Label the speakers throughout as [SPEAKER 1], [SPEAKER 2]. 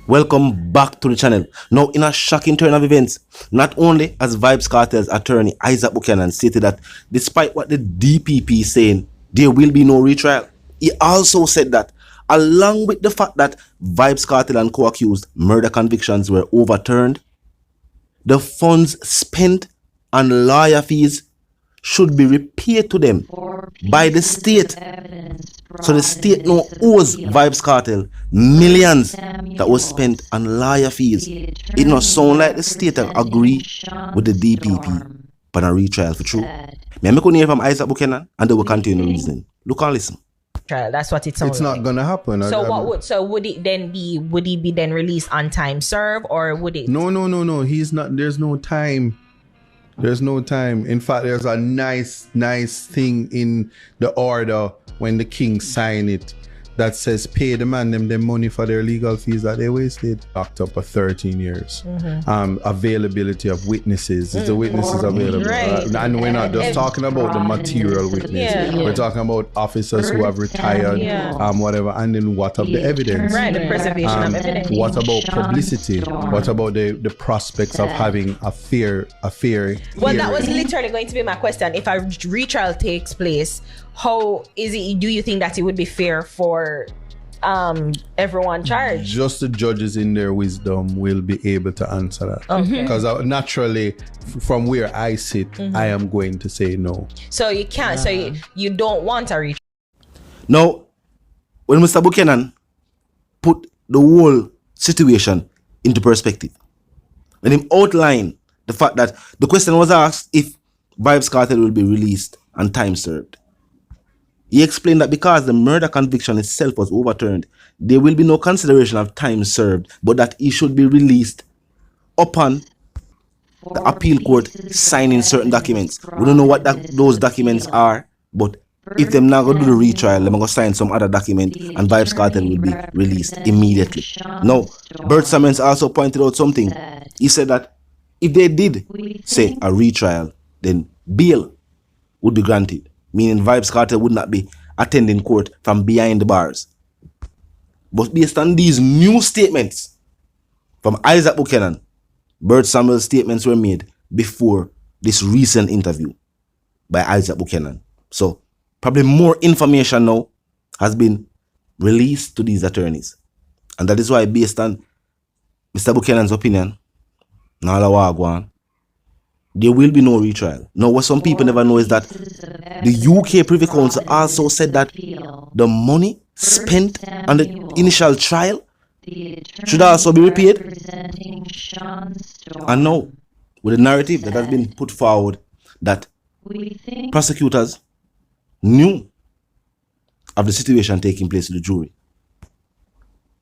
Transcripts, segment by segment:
[SPEAKER 1] Welcome back to the channel. Now, in a shocking turn of events, not only has Vybz Kartel's attorney Isaac Buchanan stated that despite what the DPP is saying, there will be no retrial, he also said that along with the fact that Vybz Kartel and co-accused murder convictions were overturned, the funds spent on lawyer fees should be repaid to them by the state. So the state now owes Vybz Kartel millions that was spent on lawyer fees. It not sound like the state agree with the DPP but a retrial for true. May I hear from Isaac Buchanan and they will continue reasoning. Look and listen.
[SPEAKER 2] That's what it sounds
[SPEAKER 3] It's not gonna happen.
[SPEAKER 2] Would it then be, would he be then released on time serve, or would it?
[SPEAKER 3] No. He's not. There's no time. There's no time. In fact, there's a nice thing in the order when the king signed it that says pay the man them money for their legal fees that they wasted. Locked up for 13 years. Availability of witnesses. Is the witnesses available?
[SPEAKER 2] Right.
[SPEAKER 3] And we're not just talking about the material witness. We're talking about officers who have retired, whatever. And then what of the evidence?
[SPEAKER 2] Right, the preservation of evidence.
[SPEAKER 3] What about publicity? What about the prospects of having a fair
[SPEAKER 2] Well, that was literally going to be my question. If a retrial takes place, how is it? Do you think that it would be fair for everyone charged?
[SPEAKER 3] Just the judges in their wisdom will be able to answer that.
[SPEAKER 2] Okay.
[SPEAKER 3] Because naturally, from where I sit, I am going to say no.
[SPEAKER 2] So you can't. So you don't want a retrial.
[SPEAKER 1] Now, when Mr. Buchanan put the whole situation into perspective, when he outlined the fact that the question was asked if Vybz Kartel will be released and time served, he explained that because the murder conviction itself was overturned, there will be no consideration of time served, but that he should be released upon the appeal court signing certain documents. We don't know what those documents are, but if them not going to do the retrial, they're going to sign some other document and Vybz Kartel will be released immediately. Now, Bert Simmons also pointed out something. He said that if they did say a retrial, then bail would be granted, meaning Vybz Kartel would not be attending court from behind the bars. But based on these new statements from Isaac Buchanan, Bert Samuel's statements were made before this recent interview by Isaac Buchanan. So probably more information now has been released to these attorneys. And that is why, based on Mr. Buchanan's opinion, there will be no retrial. Now, what some people never know is that the UK Privy Council also said that the money spent on the initial trial should also be repaid. And now, with the narrative that has been put forward that prosecutors knew of the situation taking place in the jury.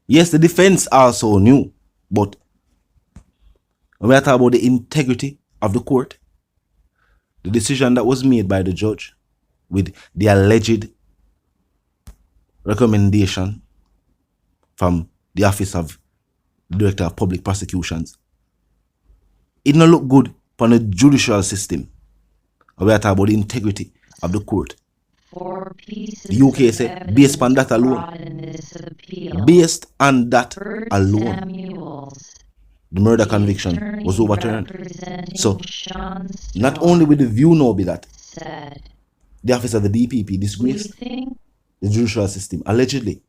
[SPEAKER 1] Yes, the defense also knew, but when we are talking about the integrity of the court, the decision that was made by the judge with the alleged recommendation from the office of the Director of Public Prosecutions, it not look good for the judicial system. We are talking about the integrity of the court. The UK said, based on that alone, the murder conviction was overturned. So, not only will the view now be that the office of the DPP disgraced the judicial system, allegedly,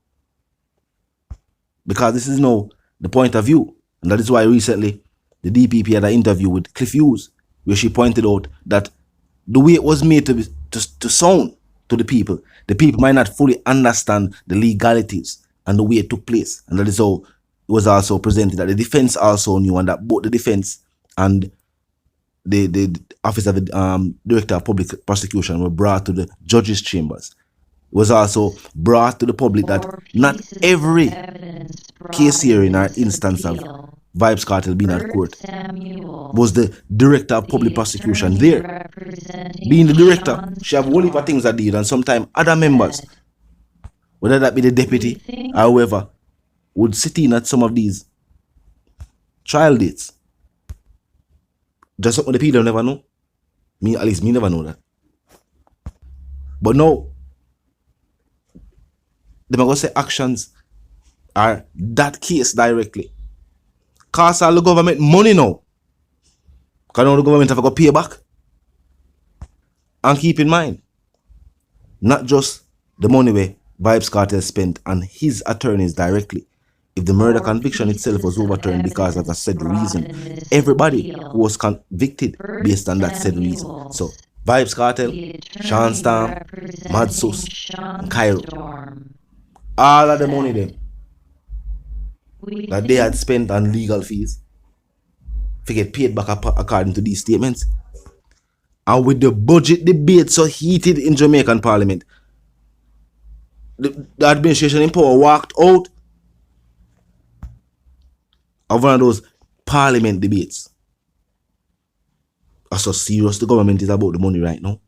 [SPEAKER 1] because this is now the point of view, and that is why recently the DPP had an interview with Cliff Hughes, where she pointed out that the way it was made to sound to the people might not fully understand the legalities and the way it took place, and that is how it was also presented that the defense also knew, and that both the defense and the office of the Director of Public Prosecution were brought to the judges' chambers. It was also brought to the public that not every case hearing or instance of Vybz Kartel being at court was the Director of Public Prosecution there. Being the director, she have a whole heap of things that did, and sometimes other members, whether that be the deputy or whoever, would sit in at some of these trial dates. Just something the people never know. At least me never know that. But now, they're going to say actions are that case directly. cost all the government money now. Because now the government have to go pay back. And keep in mind, not just the money where Vybz Kartel spent on his attorneys directly. If the murder conviction itself was overturned because of a said reason, everybody who was convicted based on that said reason. So, Vybz Kartel, Sean Storm, Madsus, and Cairo. All of the money them that they had spent on legal fees to get paid back according to these statements. And with the budget debate so heated in Jamaican Parliament, the administration in power walked out of one of those Parliament debates. That's how serious the government is about the money right now.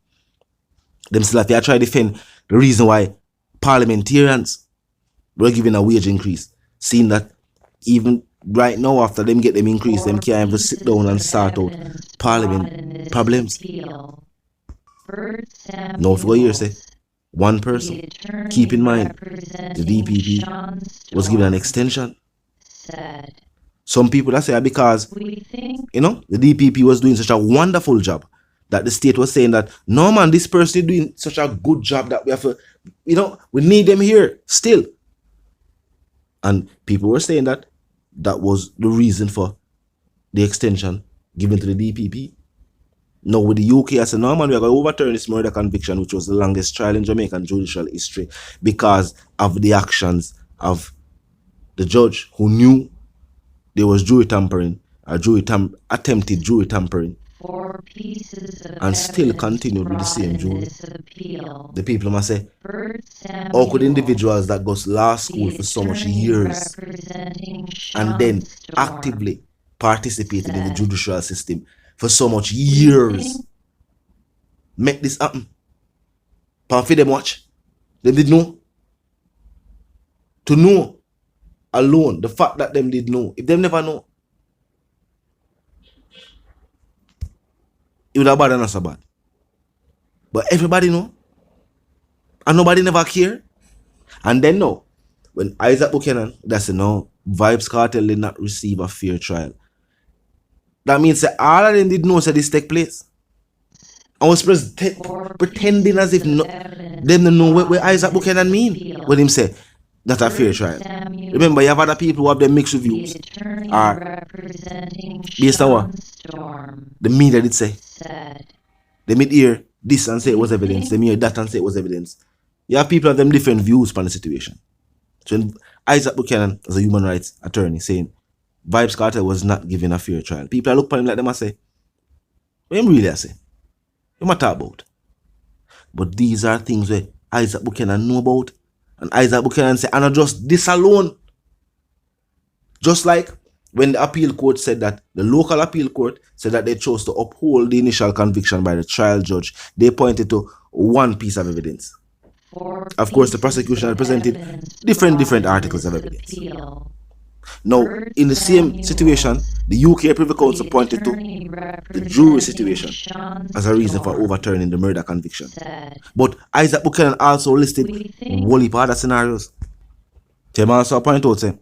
[SPEAKER 1] Them still have to try to defend the reason why parliamentarians were given a wage increase, seeing that even right now, after them get them increase, them can't even sit down and sort out Parliament problems. Now, if you go here, say, one person, keep in mind, the DPP was given an extension. Some people that say because, you know, the DPP was doing such a wonderful job that the state was saying that, no man, this person is doing such a good job that we have to, you know, we need them here still. And people were saying that that was the reason for the extension given to the DPP. Now with the UK, I said, no man, we are going to overturn this murder conviction, which was the longest trial in Jamaican judicial history, because of the actions of the judge who knew there was jury tampering, attempted jury tampering, and still continued with the same jury. The people must say, how could individuals that go to law school for so much years and then actively participated in the judicial system for so much years make this happen? But for them watch, they did know. To know alone, the fact that them did know, if them never know, it would have bad and not so bad. But everybody know. And nobody never care. And then no, when Isaac Buchanan, they say no, Vybz Kartel did not receive a fair trial. That means that all of them did know that this take place. And was pretending as if them don't know what Isaac Buchanan mean when him say that a fair trial. Remember, you have other people who have their mixed reviews. Based on what? The media did say. They may hear this and say it was evidence. They may hear that and say it was evidence. You have people have them different views on the situation. So when Isaac Buchanan, as a human rights attorney, saying Vybz Kartel was not given a fair trial, people look at him like them and say, what him really say? What am I talking about? But these are things where Isaac Buchanan know about. And Isaac Buchanan say, and not just this alone. Just like when the appeal court said that, the local appeal court said that they chose to uphold the initial conviction by the trial judge, they pointed to one piece of evidence. Of course, the prosecution had presented different articles of evidence. Now, in the same situation, the UK Privy Council pointed to the jury situation as a reason for overturning the murder conviction. But Isaac Buchanan also listed whole heap of other scenarios. They also point out, say,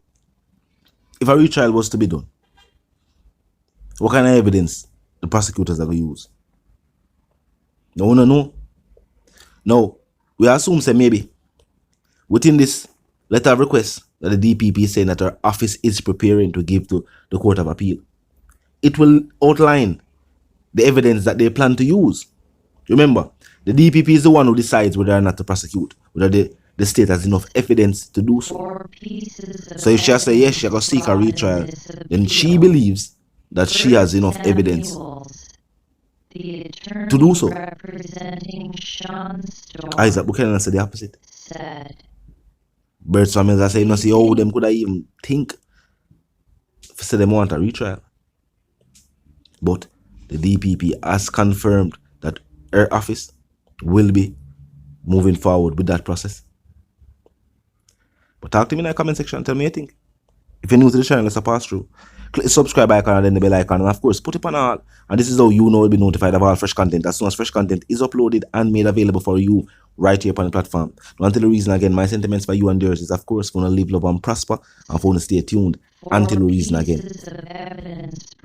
[SPEAKER 1] if a retrial was to be done, what kind of evidence the prosecutors are going to use? No one know. Now, we assume, say, maybe within this letter of request that the DPP is saying that our office is preparing to give to the Court of Appeal, it will outline the evidence that they plan to use. Remember, the DPP is the one who decides whether or not to prosecute, whether the state has enough evidence to do so. So if she says yes, she going to seek a retrial, then she believes that she has enough evidence to do so. Isaac Buchanan said the opposite. Bert Samuels I say, you know, see how them could I even think if say them want a retrial. But the DPP has confirmed that her office will be moving forward with that process. But talk to me in the comment section and tell me what you think. If you're new to the channel, let's pass through. Click the subscribe icon and then the bell icon, and of course put it on all. And this is how you know you'll be notified of all fresh content as soon as fresh content is uploaded and made available for you right here upon the platform. Now, until the reason again, my sentiments for you and yours is of course going to live, love and prosper, and for you to stay tuned until we reason again.
[SPEAKER 4] pieces of evidence